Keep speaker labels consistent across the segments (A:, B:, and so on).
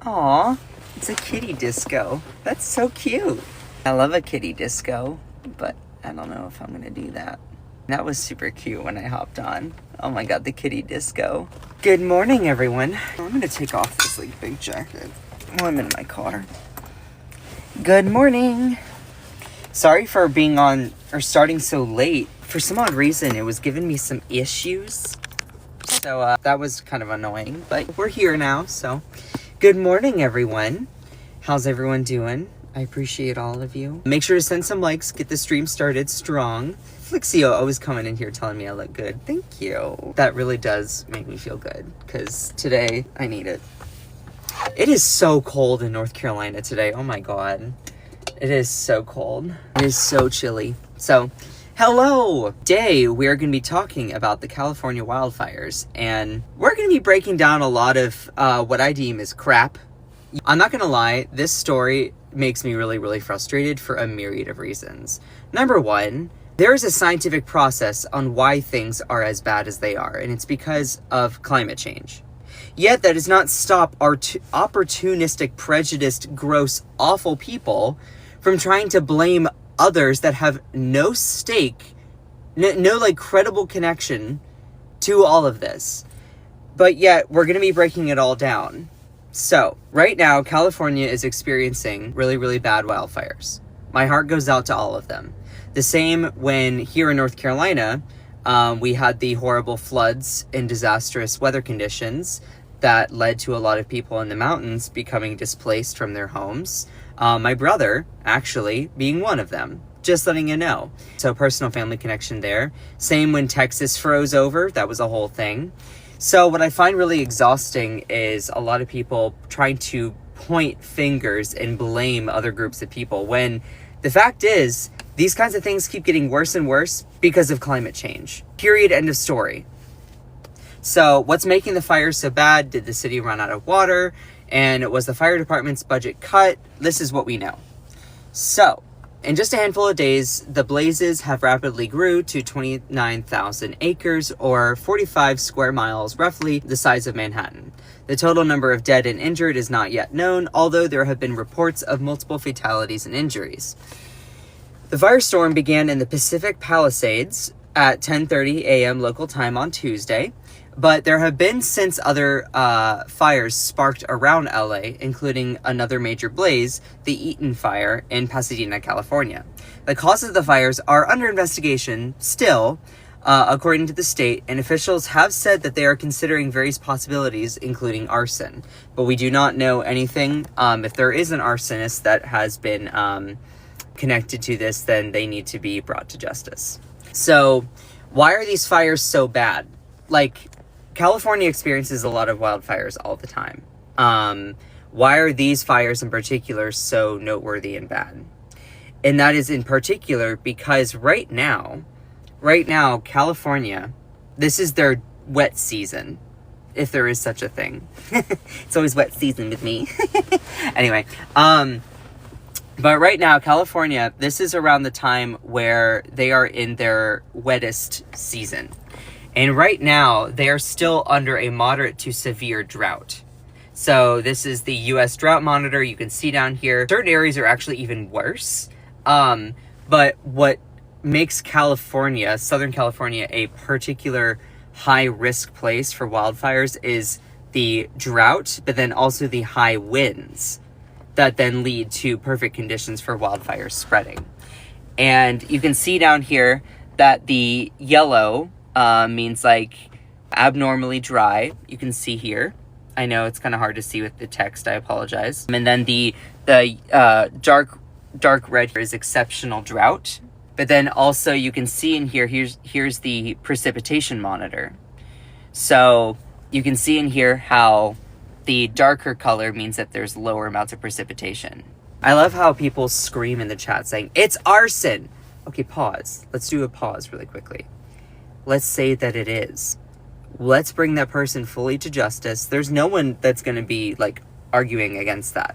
A: Aw, it's a kitty disco. That's so cute. I love a kitty disco, but I don't know if I'm gonna do that. That was super cute when I hopped on. Oh my god, the kitty disco. Good morning, everyone. I'm gonna take off this like big jacket while I'm in my car. Good morning. Sorry for being on or starting so late. For some odd reason, it was giving me some issues. So that was kind of annoying, but we're here now, so. Good morning, everyone. How's everyone doing? I appreciate all of you. Make sure to send some likes, get the stream started strong. Flixio always coming in here telling me I look good. Thank you. That really does make me feel good, because today I need it. It is so cold in North Carolina today. Oh my god. It is so cold. It is so chilly. So, hello! Today, we're going to be talking about the California wildfires, and we're going to be breaking down a lot of what I deem is crap. I'm not going to lie, this story makes me really, really frustrated for a myriad of reasons. Number one, there is a scientific process on why things are as bad as they are, and it's because of climate change. Yet, that does not stop our opportunistic, prejudiced, gross, awful people from trying to blame others that have no stake, no like credible connection to all of this. But yet, we're going to be breaking it all down. So, right now, California is experiencing really, really bad wildfires. My heart goes out to all of them. The same when here in North Carolina, we had the horrible floods and disastrous weather conditions that led to a lot of people in the mountains becoming displaced from their homes. My brother, actually, being one of them. Just letting you know. So personal family connection there. Same when Texas froze over. That was a whole thing. So what I find really exhausting is a lot of people trying to point fingers and blame other groups of people when the fact is these kinds of things keep getting worse and worse because of climate change. Period. End of story. So what's making the fires so bad? Did the city run out of water? And was the fire department's budget cut? This is what we know. So, in just a handful of days, the blazes have rapidly grew to 29,000 acres, or 45 square miles, roughly the size of Manhattan. The total number of dead and injured is not yet known, although there have been reports of multiple fatalities and injuries. The firestorm began in the Pacific Palisades at 10:30 a.m. local time on Tuesday. But there have been since other fires sparked around LA, including another major blaze, the Eaton Fire in Pasadena, California. The causes of the fires are under investigation still, according to the state, and officials have said that they are considering various possibilities, including arson. But we do not know anything. If there is an arsonist that has been connected to this, then they need to be brought to justice. So, why are these fires so bad? Like, California experiences a lot of wildfires all the time. Why are these fires in particular so noteworthy and bad? And that is in particular because right now, California, this is their wet season, if there is such a thing. It's always wet season with me. Anyway, but right now, California, this is around the time where they are in their wettest season. And right now, they are still under a moderate to severe drought. So this is the U.S. Drought Monitor. You can see down here, certain areas are actually even worse. But what makes California, Southern California, a particular high-risk place for wildfires is the drought, but then also the high winds that then lead to perfect conditions for wildfires spreading. And you can see down here that the yellow means like abnormally dry. You can see here. I know it's kind of hard to see with the text. I apologize. And then the dark red is exceptional drought. But then also you can see in here, here's the precipitation monitor. So you can see in here how the darker color means that there's lower amounts of precipitation. I love how people scream in the chat saying, "It's arson!" Okay, pause. Let's do a pause really quickly. Let's say that it is. Let's bring that person fully to justice. There's no one that's going to be like arguing against that.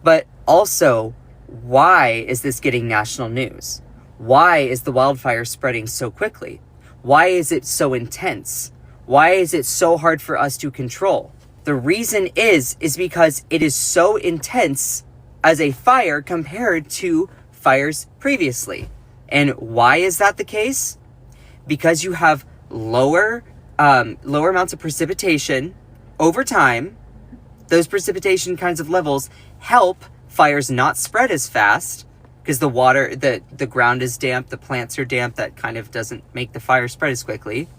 A: But also, why is this getting national news? Why is the wildfire spreading so quickly? Why is it so intense? Why is it so hard for us to control? The reason is because it is so intense as a fire compared to fires previously. And why is that the case? Because you have lower amounts of precipitation over time. Those precipitation kinds of levels help fires not spread as fast because the water, the ground is damp, the plants are damp, that kind of doesn't make the fire spread as quickly.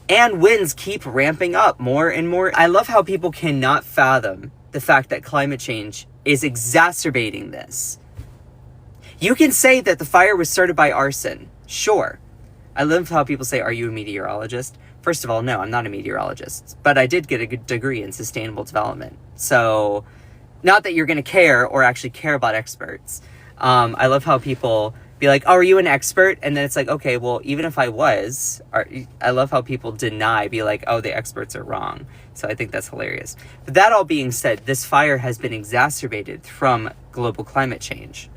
A: And winds keep ramping up more and more. I love how people cannot fathom the fact that climate change is exacerbating this. You can say that the fire was started by arson. Sure. I love how people say, are you a meteorologist? First of all, no, I'm not a meteorologist, but I did get a good degree in sustainable development. So not that you're going to care or actually care about experts. I love how people be like, oh, are you an expert? And then it's like, okay, well, even if I was, I love how people be like, oh, the experts are wrong. So I think that's hilarious. But that all being said, this fire has been exacerbated from global climate change.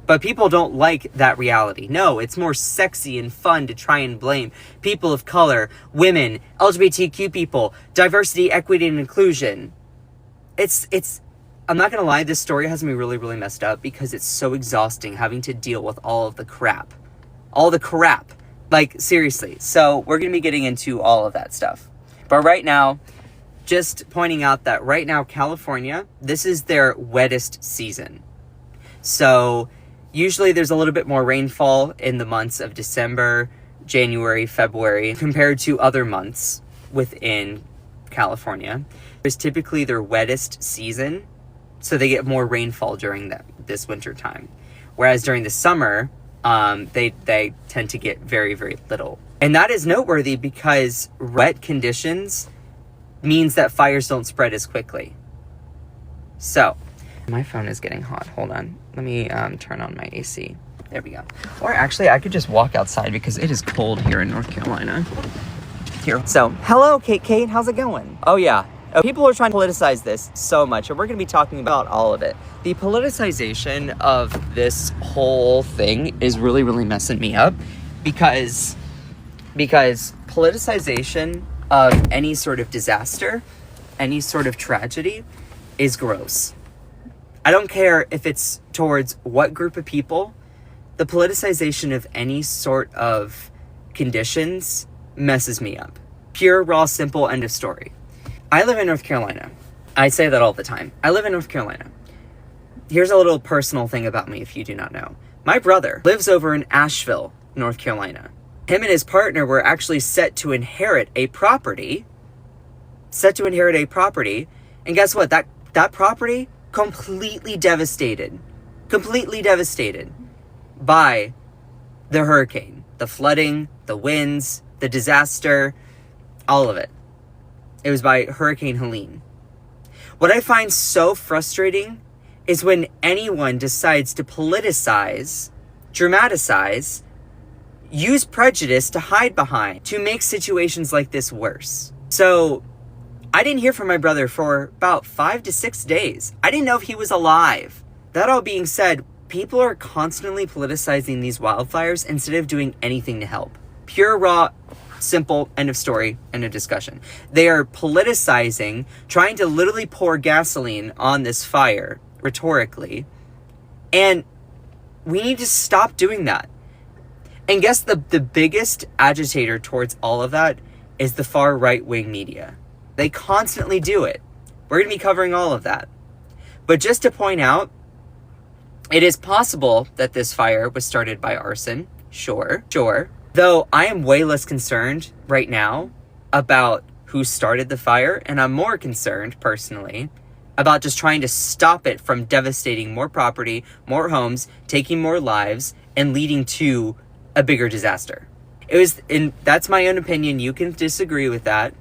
A: But people don't like that reality. No, it's more sexy and fun to try and blame people of color, women, LGBTQ people, diversity, equity, and inclusion. I'm not going to lie, this story has me really, really messed up because it's so exhausting having to deal with all of the crap. All the crap. Like, seriously. So we're going to be getting into all of that stuff. But right now, just pointing out that right now, California, this is their wettest season. So usually there's a little bit more rainfall in the months of December, January, February, compared to other months within California. It's typically their wettest season, so they get more rainfall during this winter time. Whereas during the summer, they tend to get very, very little. And that is noteworthy because wet conditions means that fires don't spread as quickly. So, my phone is getting hot. Hold on. Let me turn on my AC. There we go. Or actually, I could just walk outside because it is cold here in North Carolina. Here. So, hello, Kate. How's it going? Oh, yeah. People are trying to politicize this so much, and we're going to be talking about all of it. The politicization of this whole thing is really, really messing me up because politicization of any sort of disaster, any sort of tragedy is gross. I don't care if it's towards what group of people. The politicization of any sort of conditions messes me up. Pure, raw, simple, end of story. I live in North Carolina. I say that all the time. I live in North Carolina. Here's a little personal thing about me if you do not know. My brother lives over in Asheville, North Carolina. Him and his partner were actually set to inherit a property. And guess what? That property completely devastated by the hurricane, the flooding, the winds, the disaster, all of it. It was by Hurricane Helene. What I find so frustrating is when anyone decides to politicize, dramatize, use prejudice to hide behind, to make situations like this worse. So, I didn't hear from my brother for about 5 to 6 days. I didn't know if he was alive. That all being said, people are constantly politicizing these wildfires instead of doing anything to help. Pure, raw, simple, end of story, end of discussion. They are politicizing, trying to literally pour gasoline on this fire, rhetorically. And we need to stop doing that. And guess the biggest agitator towards all of that is the far right-wing media. They constantly do it. We're going to be covering all of that. But just to point out, it is possible that this fire was started by arson. Sure. Though I am way less concerned right now about who started the fire, and I'm more concerned, personally, about just trying to stop it from devastating more property, more homes, taking more lives, and leading to a bigger disaster. And that's my own opinion. You can disagree with that.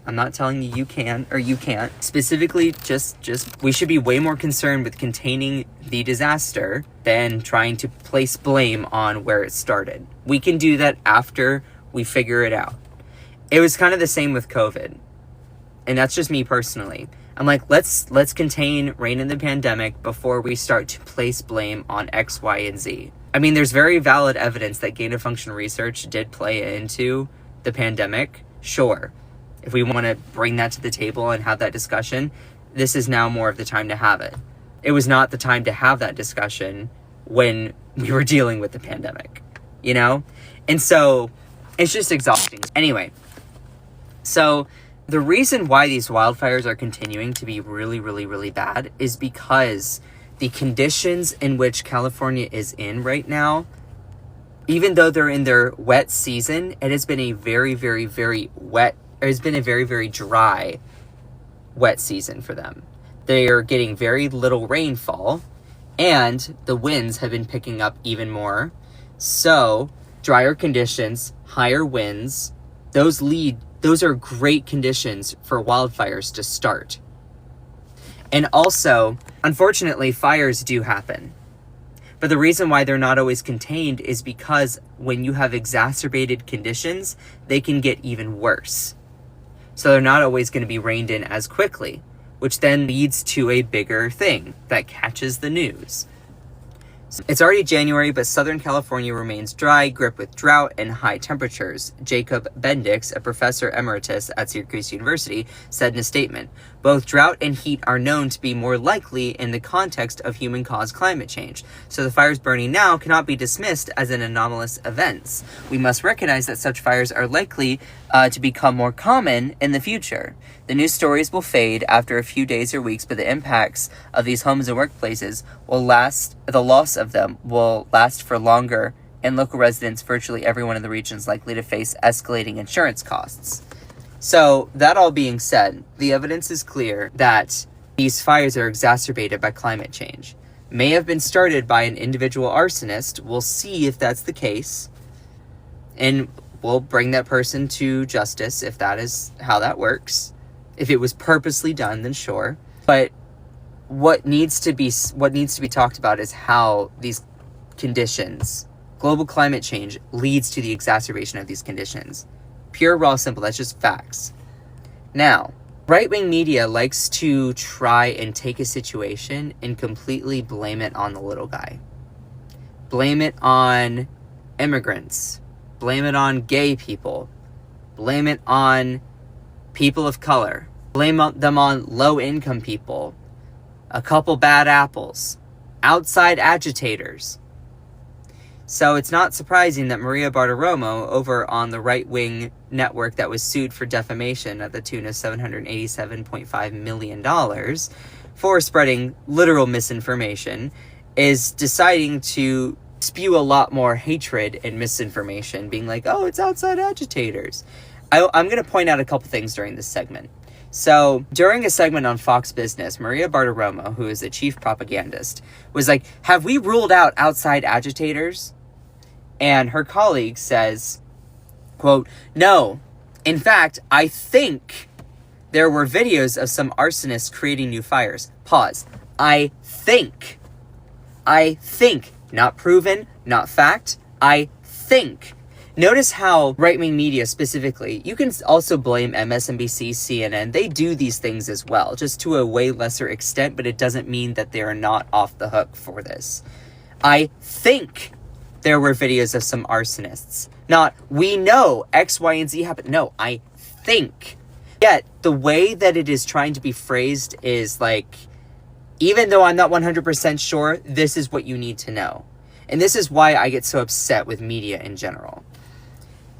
A: I'm not telling you you can or you can't. Specifically, just we should be way more concerned with containing the disaster than trying to place blame on where it started. We can do that after we figure it out. It was kind of the same with COVID. And that's just me personally. I'm like, let's contain, rein in the pandemic before we start to place blame on X, Y, and Z. I mean, there's very valid evidence that gain of function research did play into the pandemic. Sure. if we want to bring that to the table and have that discussion, this is now more of the time to have it. It was not the time to have that discussion when we were dealing with the pandemic, you know? And so it's just exhausting. Anyway, so the reason why these wildfires are continuing to be really, really, really bad is because the conditions in which California is in right now, even though they're in their wet season, it has been a very, very, very wet, it has been a very, very dry wet season for them. They are getting very little rainfall, and the winds have been picking up even more. So drier conditions, higher winds, those are great conditions for wildfires to start. And also, unfortunately, fires do happen. But the reason why they're not always contained is because when you have exacerbated conditions, they can get even worse. So they're not always going to be reined in as quickly, which then leads to a bigger thing that catches the news. It's already January, but Southern California remains dry, gripped with drought and high temperatures. Jacob Bendix, a professor emeritus at Syracuse University, said in a statement, "Both drought and heat are known to be more likely in the context of human-caused climate change, so the fires burning now cannot be dismissed as an anomalous events. We must recognize that such fires are likely to become more common in the future. The news stories will fade after a few days or weeks, but the impacts of these homes and workplaces will last. The loss of them will last for longer, and local residents, virtually everyone in the region, is likely to face escalating insurance costs." So, that all being said, the evidence is clear that these fires are exacerbated by climate change. May have been started by an individual arsonist. We'll see if that's the case, and we'll bring that person to justice if that is how that works. If it was purposely done, then sure. But what needs to be talked about is how these conditions, global climate change, leads to the exacerbation of these conditions. Pure, raw, simple. That's just facts. Now, right-wing media likes to try and take a situation and completely blame it on the little guy. Blame it on immigrants. Blame it on gay people. Blame it on people of color. Blame them on low-income people. A couple bad apples. Outside agitators. So it's not surprising that Maria Bartiromo, over on the right-wing network that was sued for defamation at the tune of $787.5 million for spreading literal misinformation, is deciding to spew a lot more hatred and misinformation, being like, oh, it's outside agitators. I'm going to point out a couple things during this segment. So, during a segment on Fox Business, Maria Bartiromo, who is the chief propagandist, was like, have we ruled out outside agitators? And her colleague says, quote, "No. In fact, I think there were videos of some arsonists creating new fires." Pause. I think. Not proven, not fact. I think. Notice how right-wing media specifically, you can also blame MSNBC, CNN, they do these things as well, just to a way lesser extent, but it doesn't mean that they are not off the hook for this. I think there were videos of some arsonists. Not, we know X, Y, and Z happened. No, I think. Yet, the way that it is trying to be phrased is like, even though I'm not 100% sure, this is what you need to know. And this is why I get so upset with media in general.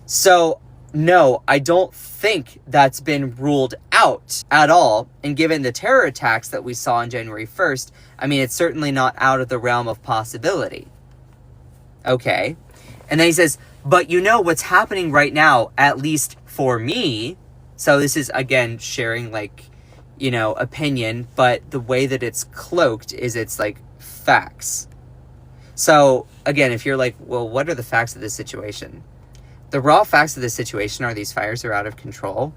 A: So, no, I don't think that's been ruled out at all. And given the terror attacks that we saw on January 1st, I mean, it's certainly not out of the realm of possibility. Okay. And then he says, but you know what's happening right now, at least for me. So this is, again, sharing, like, you know, opinion, but the way that it's cloaked is it's, like, facts. So, again, if you're like, well, what are the facts of this situation? The raw facts of this situation are these fires are out of control.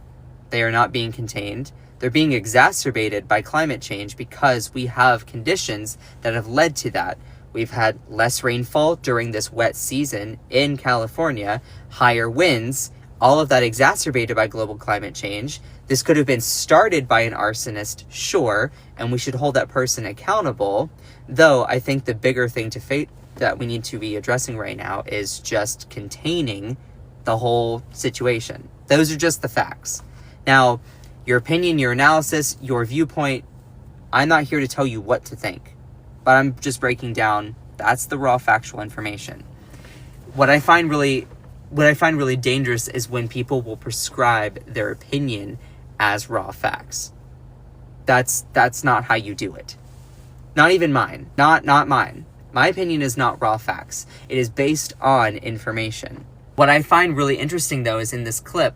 A: They are not being contained. They're being exacerbated by climate change because we have conditions that have led to that. We've had less rainfall during this wet season in California, higher winds, all of that exacerbated by global climate change. This could have been started by an arsonist, sure, and we should hold that person accountable. Though I think the bigger thing that we need to be addressing right now is just containing the whole situation. Those are just the facts. Now, your opinion, your analysis, your viewpoint, I'm not here to tell you what to think, but I'm just breaking down, that's the raw factual information. What I find really dangerous is when people will prescribe their opinion as raw facts. That's not how you do it. Not even mine. Not mine. My opinion is not raw facts. It is based on information. What I find really interesting, though, is in this clip,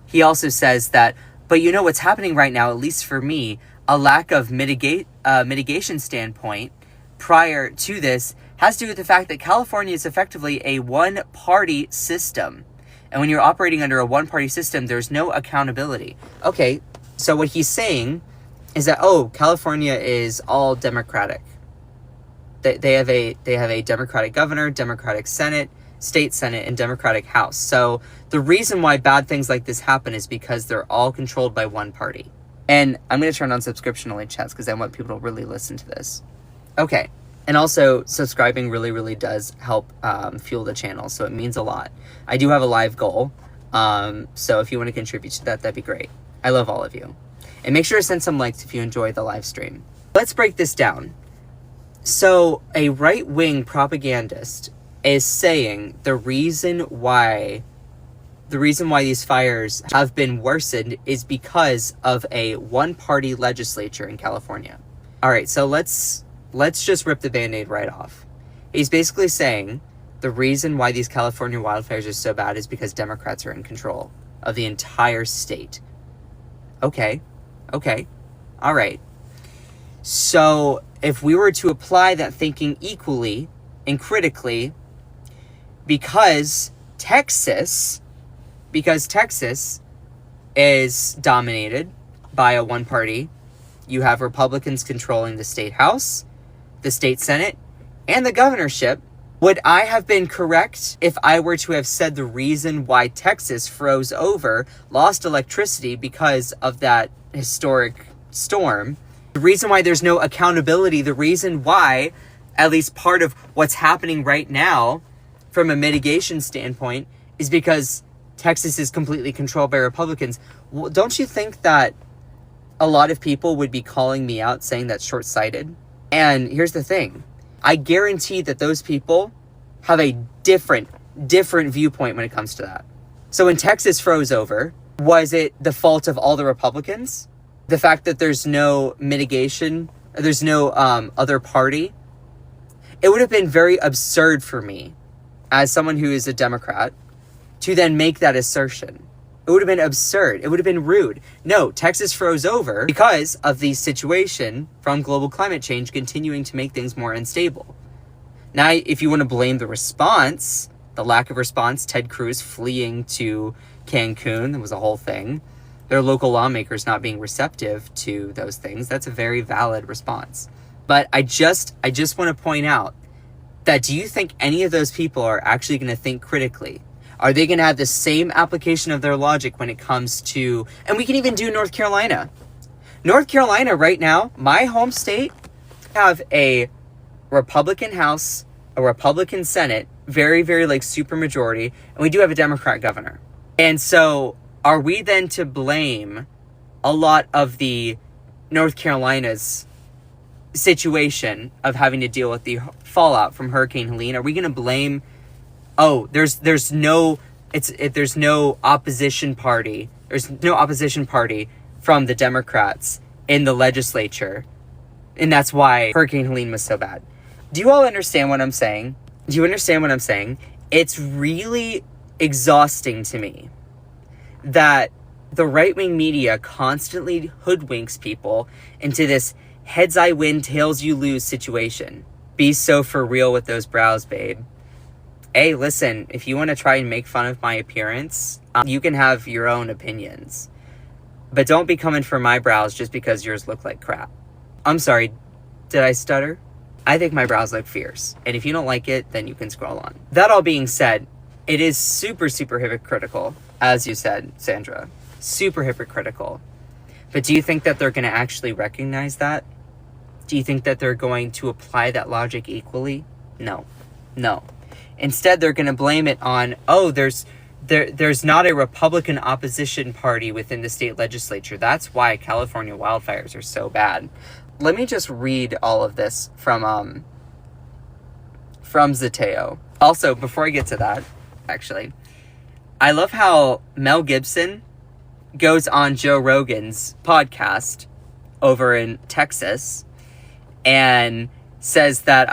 A: he also says that, but you know what's happening right now, at least for me, a lack of mitigation standpoint prior to this has to do with the fact that California is effectively a one-party system. And when you're operating under a one-party system, there's no accountability. Okay, so what he's saying is that, California is all Democratic. They have a Democratic governor, Democratic Senate, state Senate, and Democratic House. So the reason why bad things like this happen is because they're all controlled by one party. And I'm going to turn on subscription-only chats because I want people to really listen to this. Okay. And also, subscribing really, really does help fuel the channel, so it means a lot. I do have a live goal, so if you want to contribute to that, that'd be great. I love all of you. And make sure to send some likes if you enjoy the live stream. Let's break this down. So, a right-wing propagandist is saying the reason why these fires have been worsened is because of a one-party legislature in California. All right, so let's just rip the Band-Aid right off. He's basically saying the reason why these California wildfires are so bad is because Democrats are in control of the entire state. Okay. All right. So if we were to apply that thinking equally and critically, because Texas is dominated by a one party, you have Republicans controlling the state house, the state senate, and the governorship. Would I have been correct if I were to have said the reason why Texas froze over, lost electricity because of that historic storm, the reason why there's no accountability, the reason why, at least part of what's happening right now from a mitigation standpoint, is because Texas is completely controlled by Republicans? Well, don't you think that a lot of people would be calling me out saying that's short-sighted? And here's the thing. I guarantee that those people have a different viewpoint when it comes to that. So when Texas froze over, was it the fault of all the Republicans? The fact that there's no mitigation, there's no other party? It would have been very absurd for me, as someone who is a Democrat, to then make that assertion. It would have been absurd. It would have been rude. No, Texas froze over because of the situation from global climate change continuing to make things more unstable. Now, if you want to blame the response, the lack of response, Ted Cruz fleeing to Cancun, that was a whole thing. Their local lawmakers not being receptive to those things, that's a very valid response. But I just want to point out that, do you think any of those people are actually going to think critically? Are they going to have the same application of their logic when it comes to, and we can even do North Carolina. North Carolina right now, my home state, have a Republican House, a Republican Senate, very, very like super majority, and we do have a Democrat governor. And so are we then to blame a lot of the North Carolina's situation of having to deal with the fallout from Hurricane Helene? Are we going to blame, there's no opposition party. There's no opposition party from the Democrats in the legislature, and that's why Hurricane Helene was so bad. Do you all understand what I'm saying? Do you understand what I'm saying? It's really exhausting to me that the right-wing media constantly hoodwinks people into this heads I win, tails you lose situation. Be so for real with those brows, babe. Hey, listen, if you want to try and make fun of my appearance, you can have your own opinions. But don't be coming for my brows just because yours look like crap. I'm sorry, did I stutter? I think my brows look fierce. And if you don't like it, then you can scroll on. That all being said, it is super, super hypocritical, as you said, Sandra. Super hypocritical. But do you think that they're going to actually recognize that? Do you think that they're going to apply that logic equally? No. Instead, they're going to blame it on, there's there's not a Republican opposition party within the state legislature. That's why California wildfires are so bad. Let me just read all of this from Zateo. Also, before I get to that, actually, I love how Mel Gibson goes on Joe Rogan's podcast over in Texas and says that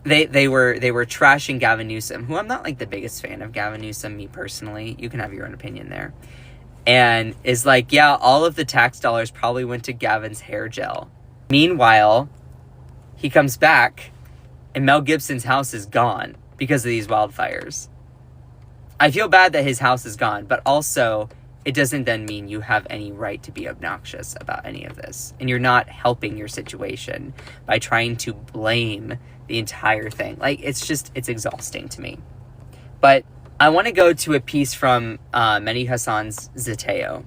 A: they were trashing Gavin Newsom, who I'm not like the biggest fan of Gavin Newsom, me personally. You can have your own opinion there. And is like, yeah, all of the tax dollars probably went to Gavin's hair gel. Meanwhile, he comes back and Mel Gibson's house is gone because of these wildfires. I feel bad that his house is gone, but also it doesn't then mean you have any right to be obnoxious about any of this. And you're not helping your situation by trying to blame the entire thing. Like, it's exhausting to me. But I want to go to a piece from Mehdi Hassan's Zateo.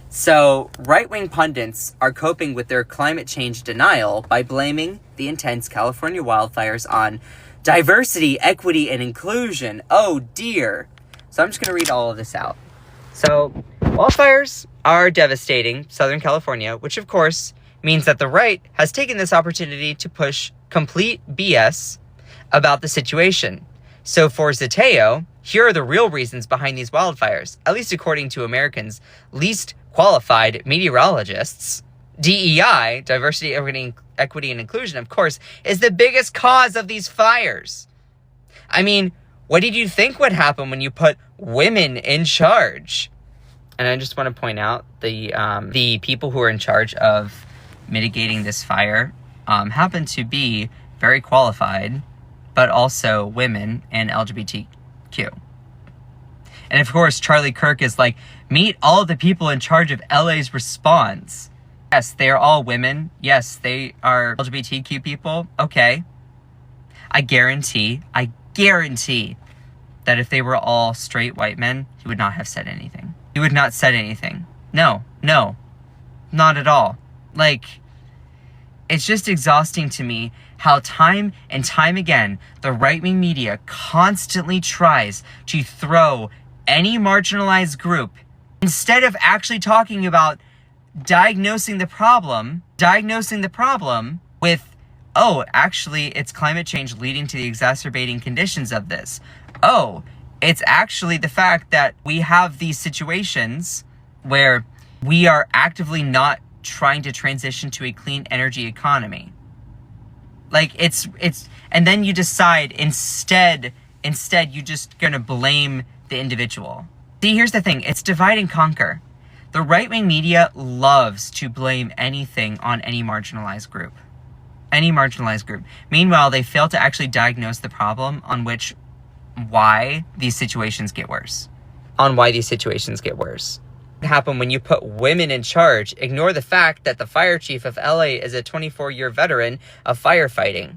A: So, right-wing pundits are coping with their climate change denial by blaming the intense California wildfires on diversity, equity, and inclusion. Oh dear. So I'm just going to read all of this out. So, wildfires are devastating Southern California, which of course means that the right has taken this opportunity to push complete BS about the situation. So for Zateo, here are the real reasons behind these wildfires, at least according to Americans' least qualified meteorologists. DEI, diversity, equity, and inclusion, of course, is the biggest cause of these fires. I mean, what did you think would happen when you put women in charge? And I just want to point out the people who are in charge of mitigating this fire happen to be very qualified, but also women and LGBTQ. And of course, Charlie Kirk is like, meet all of the people in charge of LA's response. Yes, they are all women. Yes, they are LGBTQ people. Okay. I guarantee that if they were all straight white men, he would not have said anything. He would not said anything. No, not at all. Like, it's just exhausting to me how time and time again, the right-wing media constantly tries to throw any marginalized group, instead of actually talking about diagnosing the problem with, oh, actually, it's climate change leading to the exacerbating conditions of this. Oh, it's actually the fact that we have these situations where we are actively not trying to transition to a clean energy economy. Like, it's, and then you decide instead you're just gonna blame the individual. See, here's the thing, it's divide and conquer. The right-wing media loves to blame anything on any marginalized group. Any marginalized group. Meanwhile, they fail to actually diagnose the problem on why these situations get worse. What happen when you put women in charge? Ignore the fact that the fire chief of LA is a 24-year veteran of firefighting.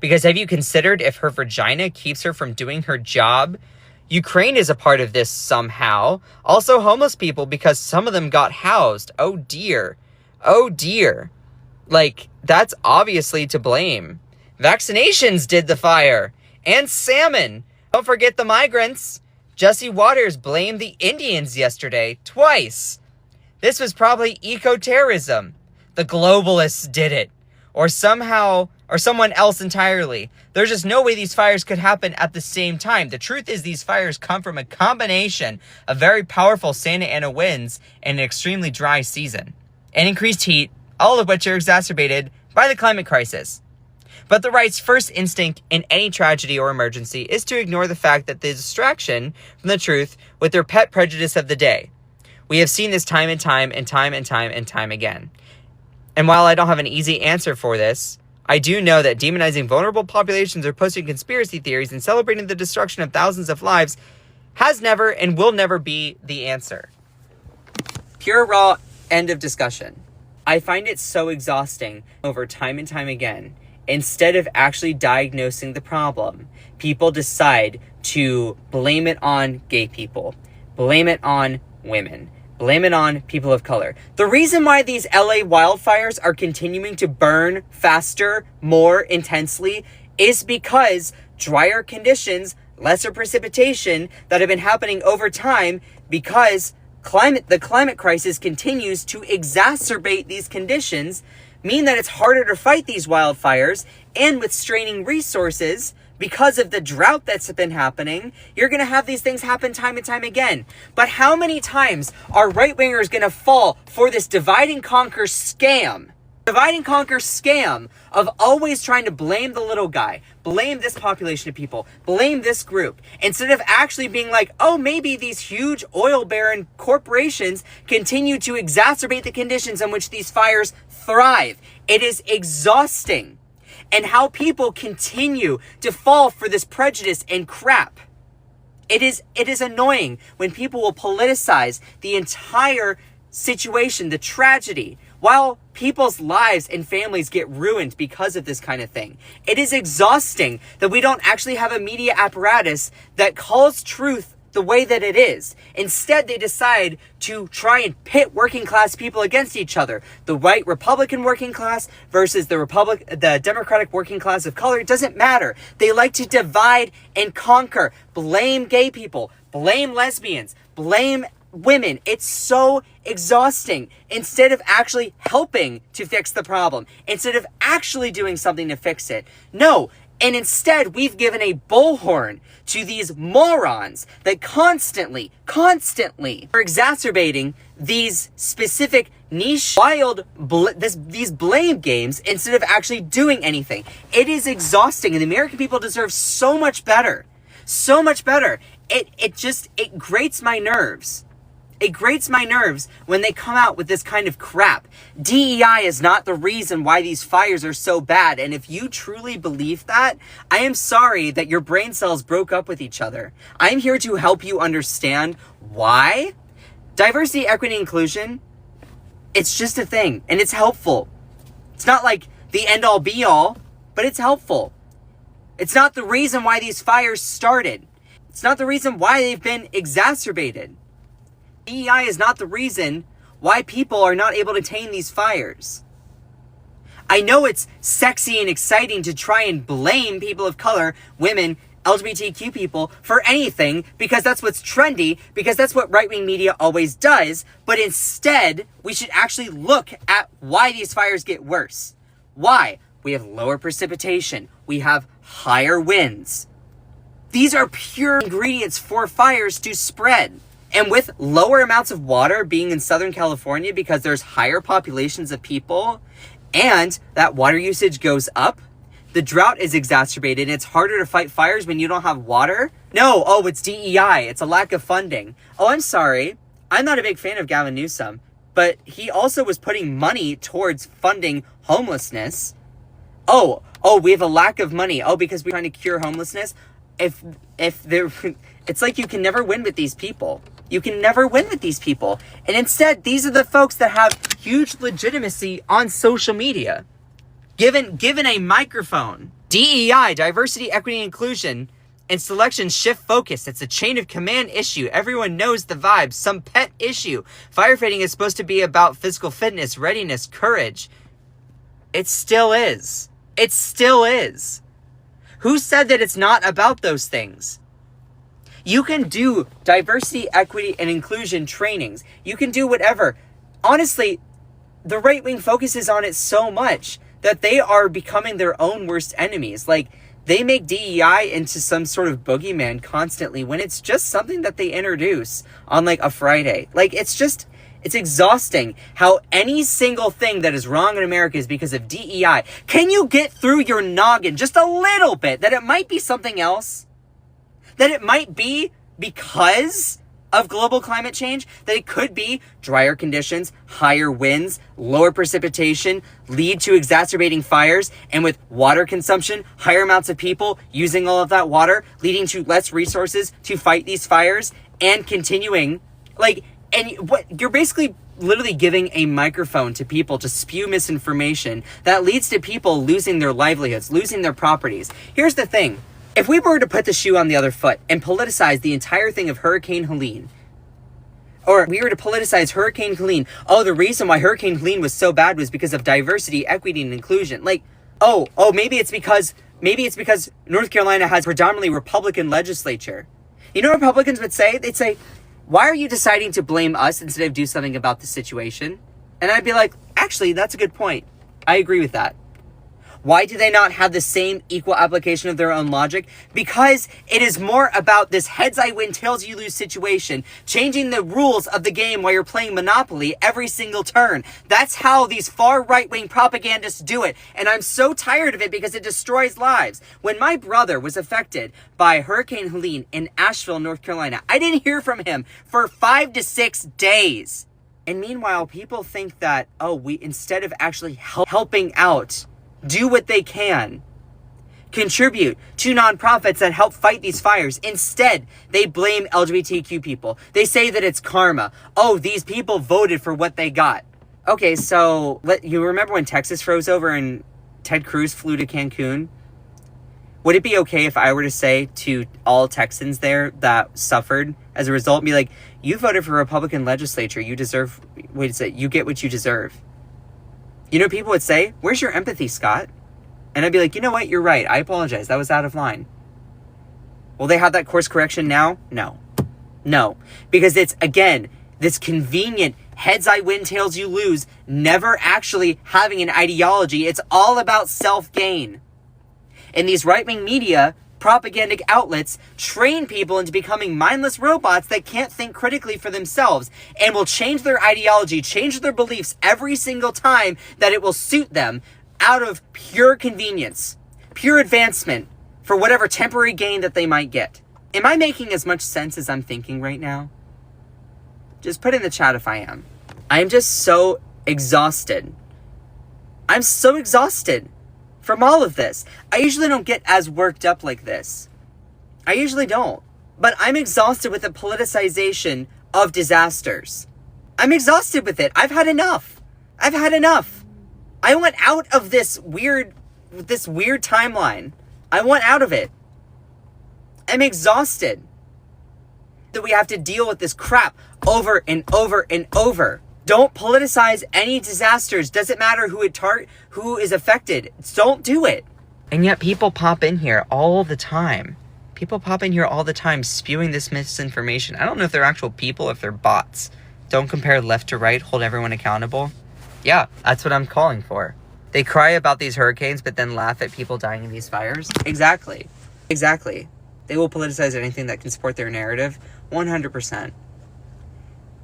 A: Because have you considered if her vagina keeps her from doing her job? Ukraine is a part of this somehow. Also homeless people, because some of them got housed. Oh dear. Like, that's obviously to blame. Vaccinations did the fire. And salmon. Don't forget the migrants. Jesse Waters blamed the Indians yesterday, twice. This was probably eco-terrorism. The globalists did it. Or someone else entirely. There's just no way these fires could happen at the same time. The truth is these fires come from a combination of very powerful Santa Ana winds and an extremely dry season. And increased heat, all of which are exacerbated by the climate crisis. But the right's first instinct in any tragedy or emergency is to ignore the fact that the distraction from the truth with their pet prejudice of the day. We have seen this time and time again. And while I don't have an easy answer for this, I do know that demonizing vulnerable populations or posting conspiracy theories and celebrating the destruction of thousands of lives has never and will never be the answer. Pure, raw, end of discussion. I find it so exhausting over time and time again. Instead of actually diagnosing the problem, people decide to blame it on gay people, blame it on women, blame it on people of color. The reason why these LA wildfires are continuing to burn faster, more intensely, is because drier conditions lesser precipitation that have been happening over time because the climate crisis continues to exacerbate these conditions, mean that it's harder to fight these wildfires, and with straining resources because of the drought that's been happening, you're going to have these things happen time and time again. But how many times are right-wingers going to fall for this divide and conquer scam? Divide and conquer scam of always trying to blame the little guy, blame this population of people, blame this group, instead of actually being like, oh, maybe these huge oil baron corporations continue to exacerbate the conditions in which these fires thrive. It is exhausting. And how people continue to fall for this prejudice and crap. It is annoying when people will politicize the entire situation, the tragedy, while people's lives and families get ruined because of this kind of thing. It is exhausting that we don't actually have a media apparatus that calls truth the way that it is. Instead, they decide to try and pit working class people against each other. The white Republican working class versus the Democratic working class of color. It doesn't matter. They like to divide and conquer. Blame gay people. Blame lesbians. Blame women. It's so exhausting. Instead of actually helping to fix the problem. Instead of actually doing something to fix it. No. And instead, we've given a bullhorn to these morons that constantly are exacerbating these specific niche, these blame games instead of actually doing anything. It is exhausting, and the American people deserve so much better. So much better. It grates my nerves. It grates my nerves when they come out with this kind of crap. DEI is not the reason why these fires are so bad. And if you truly believe that, I am sorry that your brain cells broke up with each other. I'm here to help you understand why. Diversity, equity, inclusion, it's just a thing. And it's helpful. It's not like the end-all be-all, but it's helpful. It's not the reason why these fires started. It's not the reason why they've been exacerbated. DEI is not the reason why people are not able to tame these fires. I know it's sexy and exciting to try and blame people of color, women, LGBTQ people for anything because that's what's trendy, because that's what right-wing media always does. But instead, we should actually look at why these fires get worse. Why? We have lower precipitation. We have higher winds. These are pure ingredients for fires to spread. And with lower amounts of water being in Southern California because there's higher populations of people and that water usage goes up, the drought is exacerbated and it's harder to fight fires when you don't have water. No, oh, it's DEI. It's a lack of funding. Oh, I'm sorry. I'm not a big fan of Gavin Newsom, but he also was putting money towards funding homelessness. Oh, we have a lack of money. Oh, because we're trying to cure homelessness. It's like you can never win with these people. You can never win with these people. And instead, these are the folks that have huge legitimacy on social media. Given a microphone. DEI, diversity, equity, inclusion, and selection shift focus. It's a chain of command issue. Everyone knows the vibes. Some pet issue. Firefighting is supposed to be about physical fitness, readiness, courage. It still is. It still is. Who said that it's not about those things? You can do diversity, equity, and inclusion trainings. You can do whatever. Honestly, the right wing focuses on it so much that they are becoming their own worst enemies. Like, they make DEI into some sort of boogeyman constantly when it's just something that they introduce on like a Friday. Like, it's exhausting how any single thing that is wrong in America is because of DEI. Can you get through your noggin just a little bit that it might be something else? That it might be because of global climate change, that it could be drier conditions, higher winds, lower precipitation, lead to exacerbating fires, and with water consumption, higher amounts of people using all of that water, leading to less resources to fight these fires, and continuing, you're basically literally giving a microphone to people to spew misinformation that leads to people losing their livelihoods, losing their properties. Here's the thing. If we were to put the shoe on the other foot and politicize the entire thing of Hurricane Helene, or we were to politicize Hurricane Helene, oh, the reason why Hurricane Helene was so bad was because of diversity, equity, and inclusion. Maybe it's because Maybe it's because North Carolina has predominantly Republican legislature. You know what Republicans would say? They'd say, why are you deciding to blame us instead of do something about the situation? And I'd be like, actually, that's a good point. I agree with that. Why do they not have the same equal application of their own logic? Because it is more about this heads I win, tails you lose situation, changing the rules of the game while you're playing Monopoly every single turn. That's how these far right-wing propagandists do it. And I'm so tired of it because it destroys lives. When my brother was affected by Hurricane Helene in Asheville, North Carolina, I didn't hear from him for 5 to 6 days. And meanwhile, people think that, we instead of actually helping out, do what they can, contribute to nonprofits that help fight these fires. Instead, they blame LGBTQ people. They say that it's karma. These people voted for what they got. Okay, so you remember when Texas froze over and Ted Cruz flew to Cancun? Would it be okay if I were to say to all Texans there that suffered as a result, be like, you voted for a Republican legislature, you get what you deserve? You know, people would say, where's your empathy, Scott? And I'd be like, you know what? You're right. I apologize. That was out of line. Will they have that course correction now? No. Because it's, again, this convenient heads I win, tails you lose, never actually having an ideology. It's all about self-gain. And these right-wing media, propagandic outlets, train people into becoming mindless robots that can't think critically for themselves and will change their ideology, change their beliefs every single time that it will suit them out of pure convenience, pure advancement for whatever temporary gain that they might get. Am I making as much sense as I'm thinking right now? Just put in the chat if I am. I am just so exhausted. I'm so exhausted from all of this. I usually don't get as worked up like this. I usually don't. But I'm exhausted with the politicization of disasters. I'm exhausted with it. I've had enough. I want out of this weird timeline. I want out of it. I'm exhausted that we have to deal with this crap over and over and over. Don't politicize any disasters. Doesn't matter who is affected. Don't do it. And yet people pop in here all the time. Spewing this misinformation. I don't know if they're actual people, if they're bots. Don't compare left to right. Hold everyone accountable. Yeah, that's what I'm calling for. They cry about these hurricanes, but then laugh at people dying in these fires. Exactly. They will politicize anything that can support their narrative. 100%.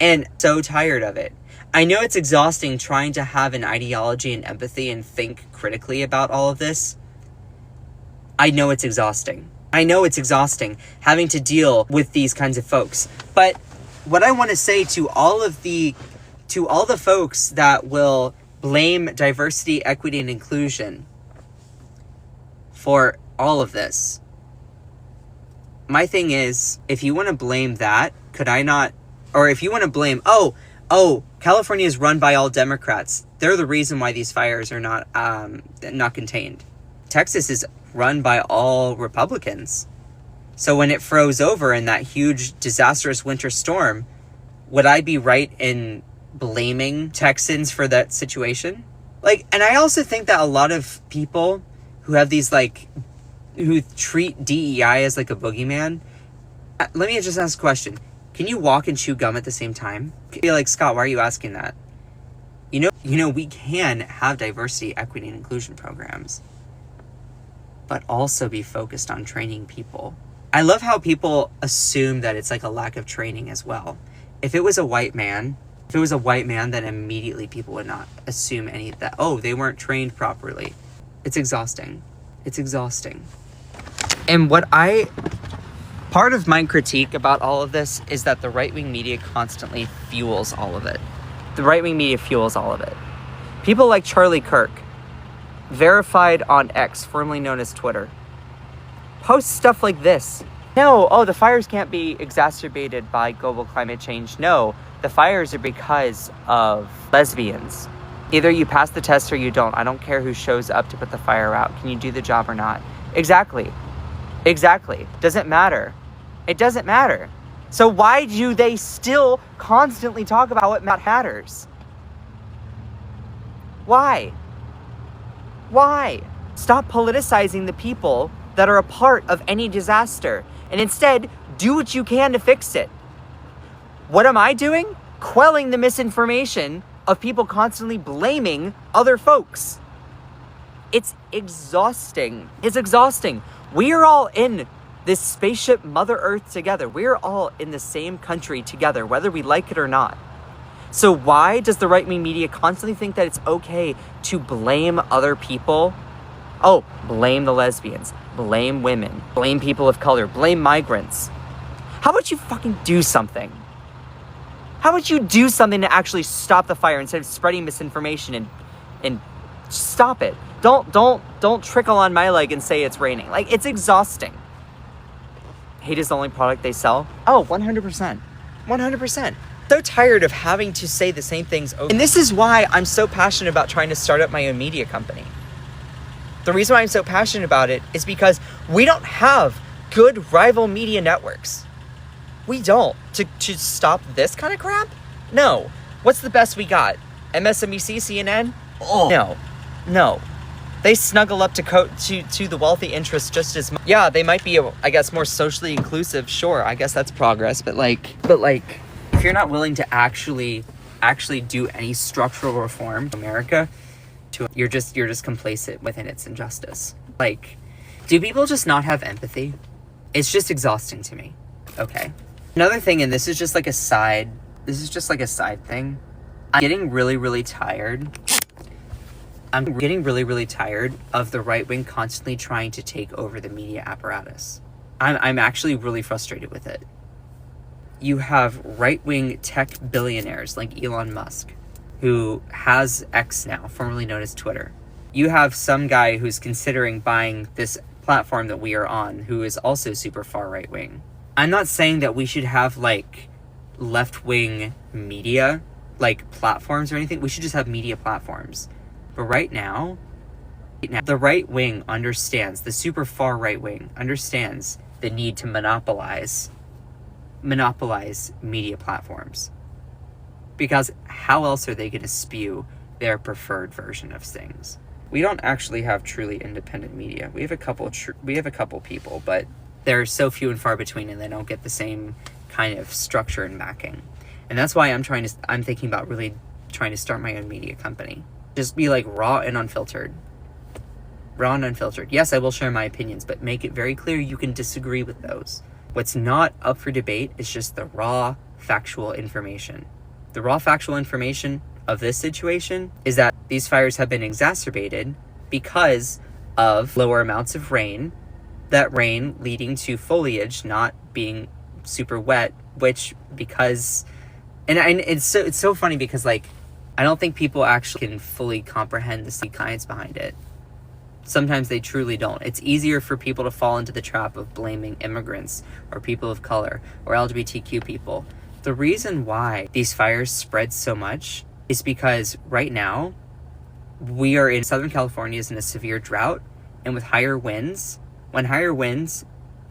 A: And so tired of it. I know it's exhausting trying to have an ideology and empathy and think critically about all of this. I know it's exhausting having to deal with these kinds of folks. But what I want to say to all the folks that will blame diversity, equity, and inclusion for all of this, my thing is, if you want to blame that, could I not, or if you want to blame, California is run by all Democrats. They're the reason why these fires are not contained. Texas is run by all Republicans. So when it froze over in that huge, disastrous winter storm, would I be right in blaming Texans for that situation? And I also think that a lot of people who have these, who treat DEI as a boogeyman, let me just ask a question. Can you walk and chew gum at the same time? Be like, Scott, why are you asking that? You know, we can have diversity, equity, and inclusion programs, but also be focused on training people. I love how people assume that it's a lack of training as well. If it was a white man, then immediately people would not assume they weren't trained properly. It's exhausting. And part of my critique about all of this is that the right-wing media constantly fuels all of it. People like Charlie Kirk, verified on X, formerly known as Twitter, post stuff like this. No, the fires can't be exacerbated by global climate change. No, the fires are because of lesbians. Either you pass the test or you don't. I don't care who shows up to put the fire out. Can you do the job or not? Exactly. Doesn't matter. It doesn't matter. So why do they still constantly talk about what matters? Why?
B: Stop politicizing the people that are a part of any disaster, and instead do what you can to fix it. What am I doing? Quelling the misinformation of people constantly blaming other folks. It's exhausting. It's exhausting. We are all in this spaceship Mother Earth together. We are all in the same country together, whether we like it or not. So why does the right-wing media constantly think that it's okay to blame other people? Oh, blame the lesbians, blame women, blame people of color, blame migrants. How about you fucking do something? How about you do something to actually stop the fire instead of spreading misinformation and stop it? Don't trickle on my leg and say it's raining. Like, it's exhausting. Hate is the only product they sell? Oh, 100%. 100%. So tired of having to say the same things over. And this is why I'm so passionate about trying to start up my own media company. The reason why I'm so passionate about it is because we don't have good rival media networks. We don't. To stop this kind of crap? No. What's the best we got? MSNBC, CNN? Oh. No. They snuggle up to the wealthy interests just as much. Yeah, they might be, I guess, more socially inclusive. Sure, I guess that's progress. But if you're not willing to actually do any structural reform in America, you're just complacent within its injustice. Like, do people just not have empathy? It's just exhausting to me. Okay. Another thing, and this is just like a side thing. I'm getting really, really tired. I'm getting really, really tired of the right wing constantly trying to take over the media apparatus. I'm actually really frustrated with it. You have right-wing tech billionaires like Elon Musk, who has X now, formerly known as Twitter. You have some guy who's considering buying this platform that we are on, who is also super far right-wing. I'm not saying that we should have, like, left-wing media, like, platforms or anything. We should just have media platforms. But right now, the right wing understands, the super far right wing understands the need to monopolize media platforms. Because how else are they going to spew their preferred version of things? We don't actually have truly independent media. We have a couple people, but they're so few and far between, and they don't get the same kind of structure and backing. And that's why I'm thinking about really trying to start my own media company. Just be like raw and unfiltered. Yes, I will share my opinions, but make it very clear you can disagree with those. What's not up for debate is just the raw factual information. The raw factual information of this situation is that these fires have been exacerbated because of lower amounts of rain, that rain leading to foliage not being super wet, which because, and it's so funny because, like, I don't think people actually can fully comprehend the science behind it. Sometimes they truly don't. It's easier for people to fall into the trap of blaming immigrants or people of color or LGBTQ people. The reason why these fires spread so much is because right now we are in Southern California is in a severe drought, and with higher winds, when higher winds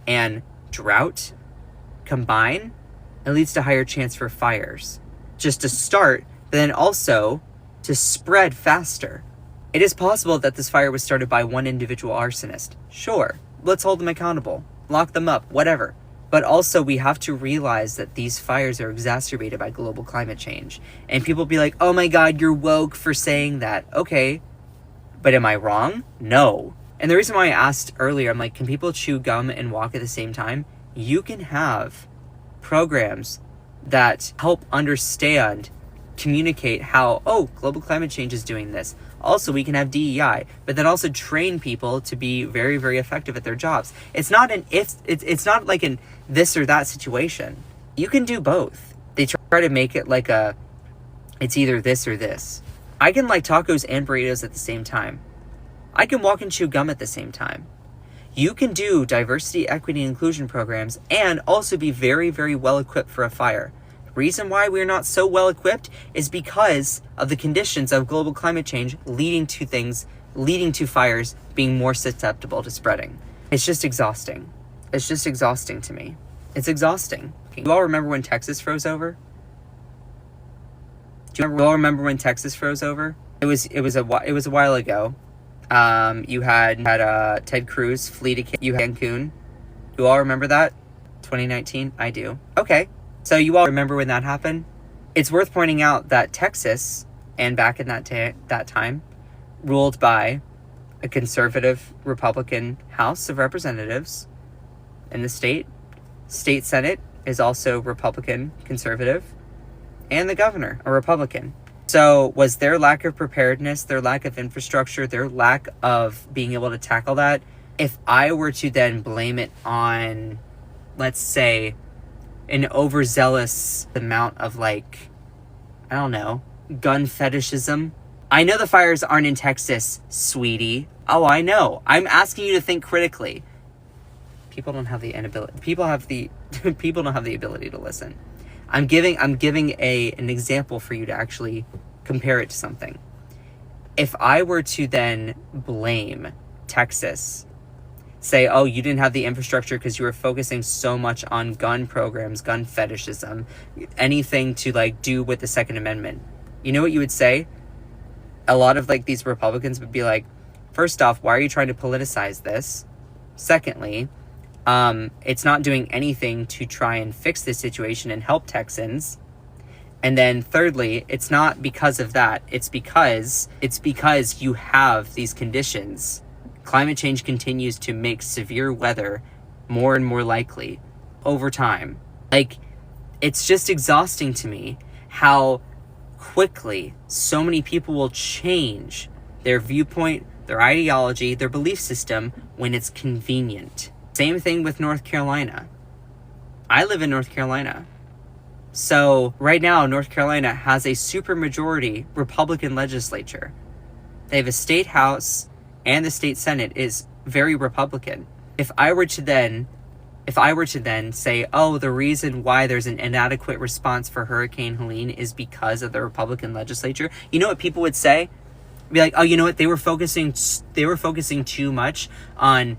B: and drought combine, it leads to higher chance for fires. Just to start, but then also to spread faster. It is possible that this fire was started by one individual arsonist. Sure, let's hold them accountable, lock them up, whatever. But also we have to realize that these fires are exacerbated by global climate change. And people be like, oh my God, you're woke for saying that. Okay, but am I wrong? No. And the reason why I asked earlier, I'm like, can people chew gum and walk at the same time? You can have programs that help communicate how, global climate change is doing this. Also, we can have DEI, but then also train people to be very, very effective at their jobs. It's not it's not like an this or that situation. You can do both. They try to make it like it's either this or this. I can like tacos and burritos at the same time. I can walk and chew gum at the same time. You can do diversity, equity, and inclusion programs and also be very, very well equipped for a fire. Reason why we're not so well equipped is because of the conditions of global climate change leading to fires being more susceptible to spreading. It's just exhausting. It's just exhausting to me. It's exhausting. You all remember when Texas froze over? Do you all remember when Texas froze over? It was a while ago.
A: You had Ted Cruz flee to Cancun. You all remember that? 2019? I do. Okay. So you all remember when that happened? It's worth pointing out that Texas, and back in that time, ruled by a conservative Republican House of Representatives in the state. State Senate is also Republican conservative, and the governor, a Republican. So was their lack of preparedness, their lack of infrastructure, their lack of being able to tackle that, if I were to then blame it on, let's say, an overzealous amount of, like, I don't know, gun fetishism. I know the fires aren't in Texas, sweetie. Oh, I know. I'm asking you to think critically. People don't have the inability. People don't have the ability to listen. I'm giving an example for you to actually compare it to something. If I were to then blame Texas, say, oh, you didn't have the infrastructure because you were focusing so much on gun programs, gun fetishism, anything to like do with the Second Amendment. You know what you would say? A lot of like these Republicans would be like, first off, why are you trying to politicize this? Secondly, it's not doing anything to try and fix this situation and help Texans. And then thirdly, it's not because of that. It's because you have these conditions. Climate change continues to make severe weather more and more likely over time. Like, it's just exhausting to me how quickly so many people will change their viewpoint, their ideology, their belief system when it's convenient. Same thing with North Carolina. I live in North Carolina. So right now, North Carolina has a supermajority Republican legislature. They have a state house, and the state senate is very Republican. If I were to then say, oh, the reason why there's an inadequate response for Hurricane Helene is because of the Republican legislature, you know what people would say? Be like, oh, you know what? They were focusing too much on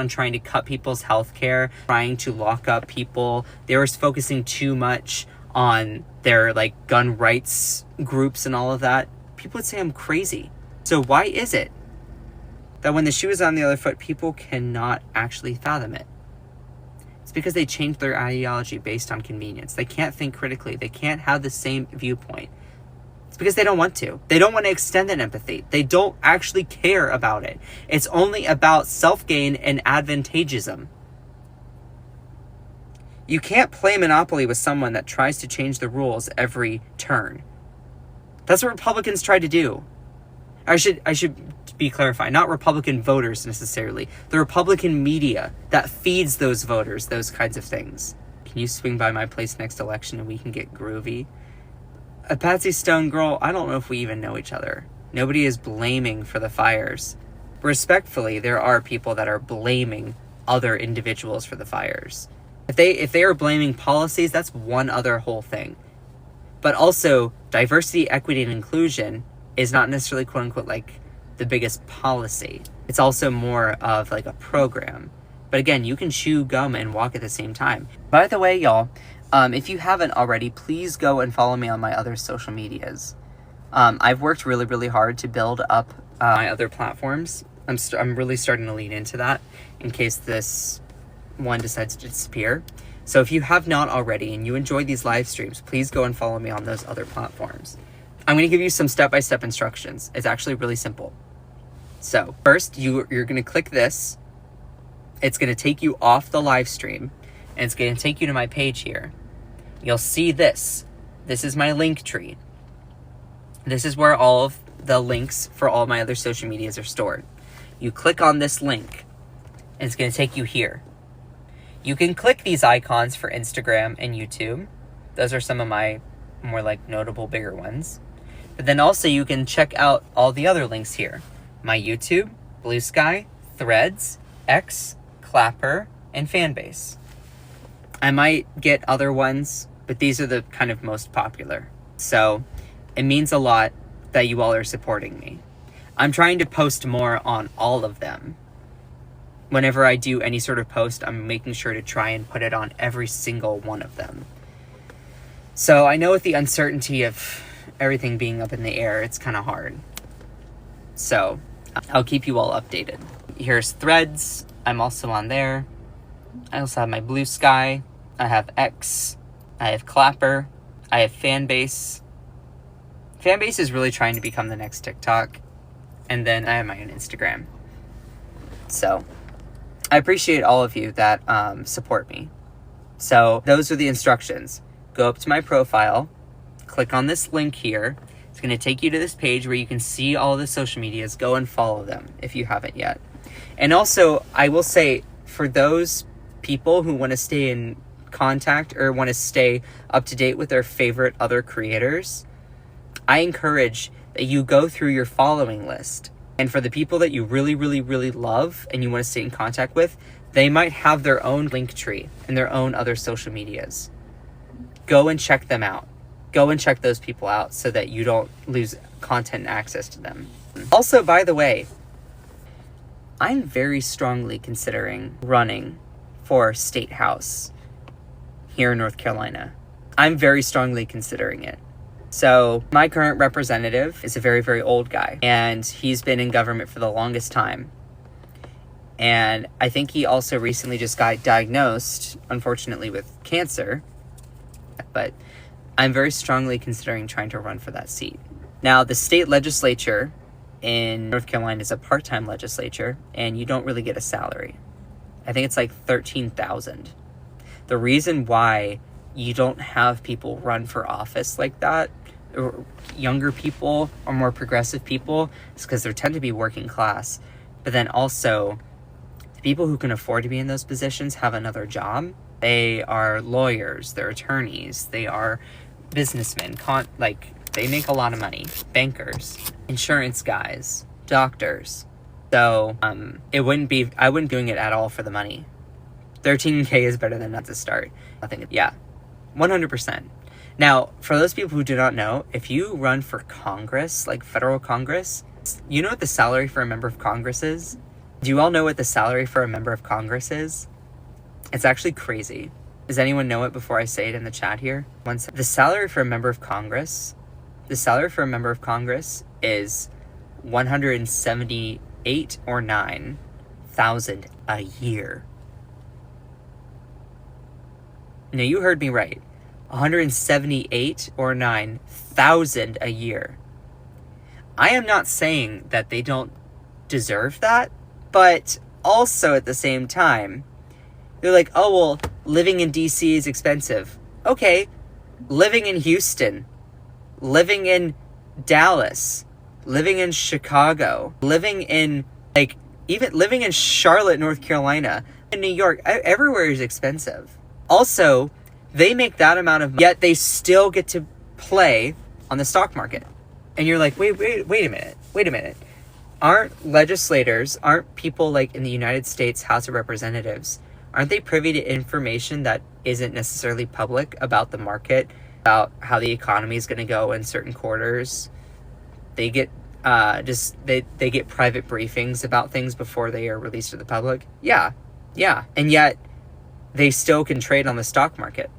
A: trying to cut people's health care, trying to lock up people. They were focusing too much on their like gun rights groups and all of that. People would say I'm crazy. So why is it that when the shoe is on the other foot, people cannot actually fathom it? It's because they changed their ideology based on convenience. They can't think critically. They can't have the same viewpoint. It's because they don't want to. They don't want to extend that empathy. They don't actually care about it. It's only about self-gain and advantageism. You can't play Monopoly with someone that tries to change the rules every turn. That's what Republicans try to do. I should be clarified, not Republican voters necessarily. The Republican media that feeds those voters those kinds of things. Can you swing by my place next election and we can get groovy? A Patsy Stone girl, I don't know if we even know each other. Nobody is blaming for the fires. Respectfully, there are people that are blaming other individuals for the fires. If they are blaming policies, that's one other whole thing. But also, diversity, equity, and inclusion is not necessarily quote unquote like the biggest policy. It's also more of like a program. But again, you can chew gum and walk at the same time. By the way, y'all, if you haven't already, please go and follow me on my other social medias. I've worked really, really hard to build up my other platforms. I'm really starting to lean into that in case this one decides to disappear. So if you have not already and you enjoy these live streams, please go and follow me on those other platforms. I'm going to give you some step-by-step instructions. It's actually really simple. So first, you're going to click this. It's going to take you off the live stream, and it's going to take you to my page here. You'll see this. This is my link tree. This is where all of the links for all my other social medias are stored. You click on this link, and it's going to take you here. You can click these icons for Instagram and YouTube. Those are some of my more like notable bigger ones. But then also you can check out all the other links here. My YouTube, Blue Sky, Threads, X, Clapper, and Fanbase. I might get other ones, but these are the kind of most popular. So it means a lot that you all are supporting me. I'm trying to post more on all of them. Whenever I do any sort of post, I'm making sure to try and put it on every single one of them. So I know with the uncertainty of everything being up in the air, it's kind of hard. So I'll keep you all updated. Here's Threads. I'm also on there. I also have my Blue Sky. I have X. I have Clapper. I have Fanbase. Fanbase is really trying to become the next TikTok. And then I have my own Instagram. So I appreciate all of you that support me. So those are the instructions. Go up to my profile. Click on this link here. It's going to take you to this page where you can see all the social medias. Go and follow them if you haven't yet. And also, I will say, for those people who want to stay in contact or want to stay up to date with their favorite other creators, I encourage that you go through your following list. And for the people that you really, really, really love and you want to stay in contact with, they might have their own link tree and their own other social medias. Go and check them out. Go and check those people out so that you don't lose content and access to them. Also, by the way, I'm very strongly considering running for state house here in North Carolina. I'm very strongly considering it. So my current representative is a very, very old guy, and he's been in government for the longest time. And I think he also recently just got diagnosed, unfortunately, with cancer. But I'm very strongly considering trying to run for that seat. Now, the state legislature in North Carolina is a part-time legislature, and you don't really get a salary. I think it's like $13,000. The reason why you don't have people run for office like that, or younger people or more progressive people, is because they tend to be working class. But then also, the people who can afford to be in those positions have another job. They are lawyers, they're attorneys, they are businessmen, they make a lot of money. Bankers, insurance guys, doctors. So I wouldn't be doing it at all for the money. $13K is better than not to start. I think, yeah, 100%. Now, for those people who do not know, if you run for Congress, like federal Congress, you know what the salary for a member of Congress is? Do you all know what the salary for a member of Congress is? It's actually crazy. Does anyone know it before I say it in the chat here? The salary for a member of Congress is $178 or $9,000 a year. Now, you heard me right. $178 or $9,000 a year. I am not saying that they don't deserve that, but also at the same time, they're like, oh, well, living in DC is expensive. Okay, living in Houston, living in Dallas, living in Chicago, living in, even living in Charlotte, North Carolina, in New York, everywhere is expensive. Also, they make that amount of money, yet they still get to play on the stock market. And you're like, wait a minute. Aren't people in the United States House of Representatives, aren't they privy to information that isn't necessarily public about the market, about how the economy is going to go in certain quarters? They get they get private briefings about things before they are released to the public. Yeah. And yet they still can trade on the stock market.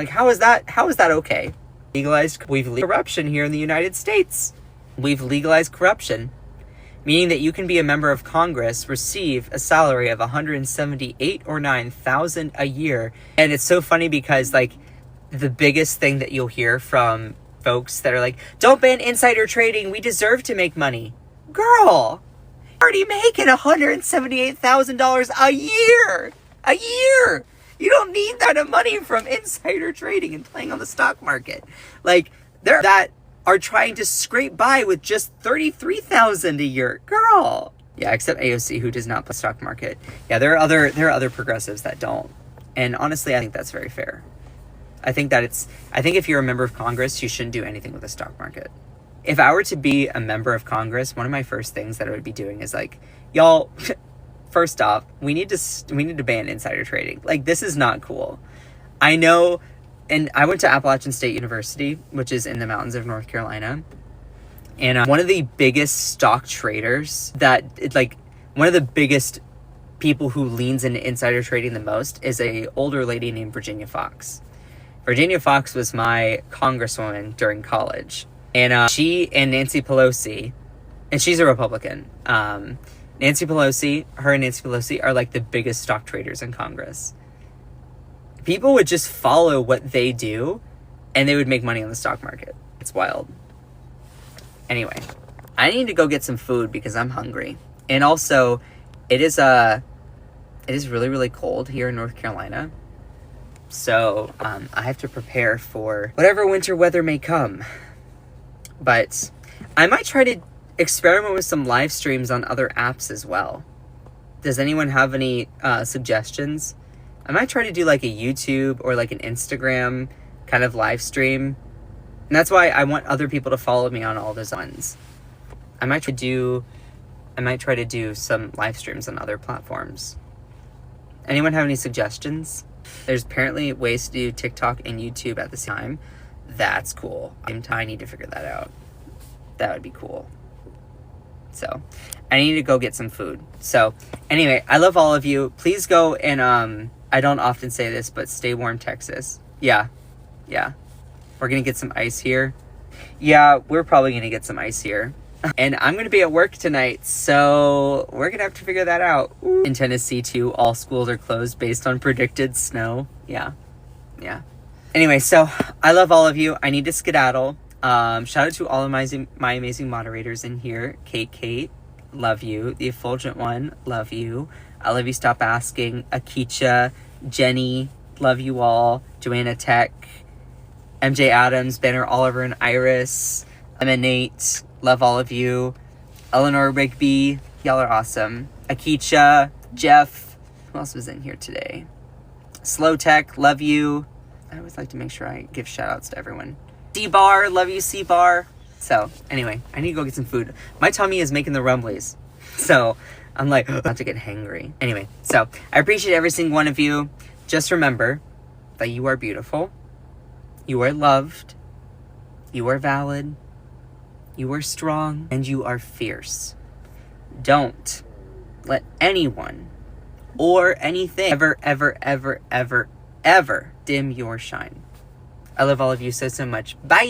A: How is that okay? We've legalized corruption here in the United States. We've legalized corruption, meaning that you can be a member of Congress, receive a salary of $178 or $9,000 a year. And it's so funny because the biggest thing that you'll hear from folks that are like, don't ban insider trading, we deserve to make money. Girl, you're already making $178,000 a year. A year. You don't need that much money from insider trading and playing on the stock market. There that are trying to scrape by with just $33,000 a year. Girl. Yeah, except AOC, who does not play stock market. Yeah, there are other progressives that don't. And honestly, I think that's very fair. I think if you're a member of Congress, you shouldn't do anything with the stock market. If I were to be a member of Congress, one of my first things that I would be doing is y'all, first off, we need to ban insider trading. This is not cool. I know, and I went to Appalachian State University, which is in the mountains of North Carolina. And one of the biggest stock traders one of the biggest people who leans into insider trading the most is a older lady named Virginia Fox. Virginia Fox was my congresswoman during college. And she and Nancy Pelosi and she's a Republican. Nancy Pelosi, her and Nancy Pelosi are like the biggest stock traders in Congress. People would just follow what they do, and they would make money on the stock market. It's wild. Anyway, I need to go get some food because I'm hungry. And also, it is really, really cold here in North Carolina. So, I have to prepare for whatever winter weather may come. But I might try to experiment with some live streams on other apps as well. Does anyone have any suggestions? I might try to do like a YouTube or like an Instagram kind of live stream. And that's why I want other people to follow me on all those ones. I might try to do some live streams on other platforms. Anyone have any suggestions? There's apparently ways to do TikTok and YouTube at the same time. That's cool. I need to figure that out. That would be cool. So, I need to go get some food. So, anyway, I love all of you. Please go and, I don't often say this, but stay warm, Texas. Yeah. We're gonna get some ice here. Yeah, we're probably gonna get some ice here. And I'm gonna be at work tonight, so we're gonna have to figure that out. Ooh. In Tennessee, too, all schools are closed based on predicted snow. Yeah. Anyway, so I love all of you. I need to skedaddle. Shout out to all of my amazing moderators in here. Kate, love you. The Effulgent One, love you. I love you, Stop Asking. Akicha, Jenny, love you all. Joanna Tech, MJ Adams, Banner Oliver and Iris, Emma Nate, love all of you. Eleanor Rigby, y'all are awesome. Akicha, Jeff, who else was in here today? Slow Tech, love you. I always like to make sure I give shout outs to everyone. C-Bar, love you, C-Bar. So, anyway, I need to go get some food. My tummy is making the rumblies. So, I'm like, not to get hangry. Anyway, so, I appreciate every single one of you. Just remember that you are beautiful. You are loved. You are valid. You are strong. And you are fierce. Don't let anyone or anything ever dim your shine. I love all of you so much. Bye!